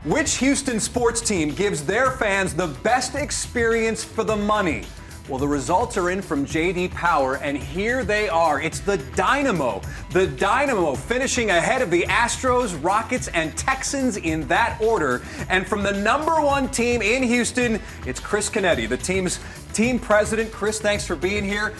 Which Houston sports team gives their fans the best experience for the money? Well, the results are in from J.D. Power, and here they are. It's the Dynamo. The Dynamo finishing ahead of the Astros, Rockets, and Texans in that order. And from the #1 team in Houston, it's Chris Canetti, the team's team president. Chris, thanks for being here.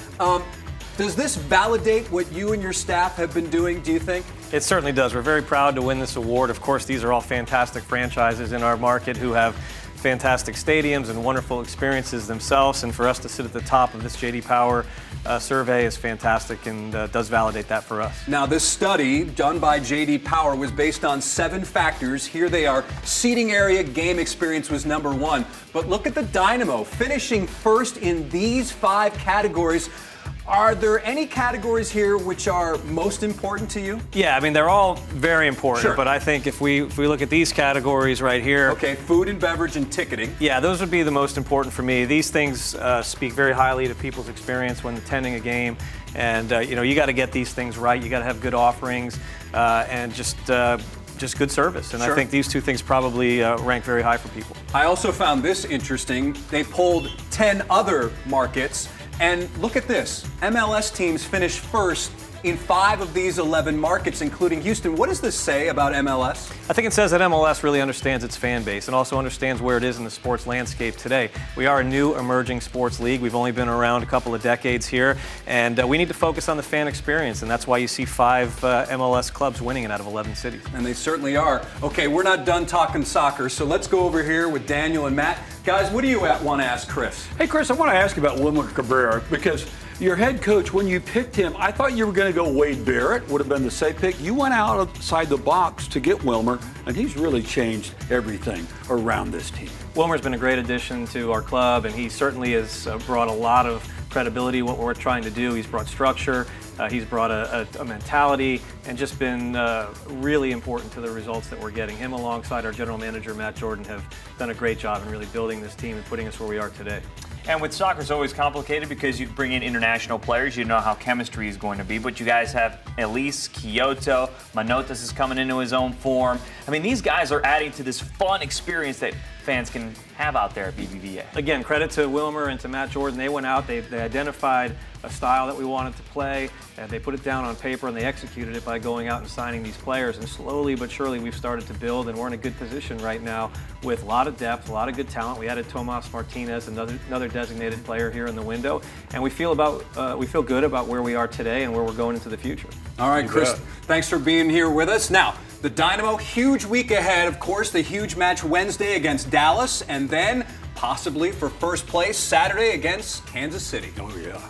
Does this validate what you and your staff have been doing, do you think? It certainly does. We're very proud to win this award. Of course, these are all fantastic franchises in our market who have fantastic stadiums and wonderful experiences themselves. And for us to sit at the top of this J.D. Power survey is fantastic and does validate that for us. Now, this study done by J.D. Power was based on 7 factors. Here they are. Seating area, game experience was #1. But look at the Dynamo finishing first in these 5 categories. Are there any categories here which are most important to you? Yeah, I mean, they're all very important, Sure. But I think if we look at these categories right here. Okay, food and beverage and ticketing. Yeah, those would be the most important for me. These things speak very highly to people's experience when attending a game. And, you got to get these things right. You got to have good offerings and just good service. And Sure. I think these 2 things probably rank very high for people. I also found this interesting. They polled 10 other markets. And look at this. MLS teams finished first in 5 of these 11 markets, including Houston. What does this say about MLS? I think it says that MLS really understands its fan base and also understands where it is in the sports landscape today. We are a new emerging sports league. We've only been around a couple of decades here, and we need to focus on the fan experience, and that's why you see 5 MLS clubs winning it out of 11 cities. And they certainly are. Okay, we're not done talking soccer, so let's go over here with Daniel and Matt. Guys, what do you want to ask Chris? Hey, Chris, I want to ask you about Wilmer Cabrera because your head coach, when you picked him, I thought you were going to go Wade Barrett, would have been the safe pick. You went outside the box to get Wilmer, and he's really changed everything around this team. Wilmer's been a great addition to our club, and he certainly has brought a lot of credibility what we're trying to do. He's brought structure, he's brought a mentality, and just been really important to the results that we're getting. Him alongside our general manager, Matt Jordan, have done a great job in really building this team and putting us where we are today. And with soccer, it's always complicated because you bring in international players. You know how chemistry is going to be. But you guys have Elise, Kyoto, Manotas is coming into his own form. I mean, these guys are adding to this fun experience that fans can have out there at BBVA. Again, credit to Wilmer and to Matt Jordan. They went out, they identified a style that we wanted to play, and they put it down on paper, and they executed it by going out and signing these players. And slowly but surely we've started to build, and we're in a good position right now with a lot of depth, a lot of good talent. We added Tomas Martinez, another designated player here in the window, and we feel good about where we are today and where we're going into the future. All right, Chris, thanks for being here with us. Now, the Dynamo, huge week ahead. Of course, the huge match Wednesday against Dallas, and then possibly for first place Saturday against Kansas City. Oh, yeah.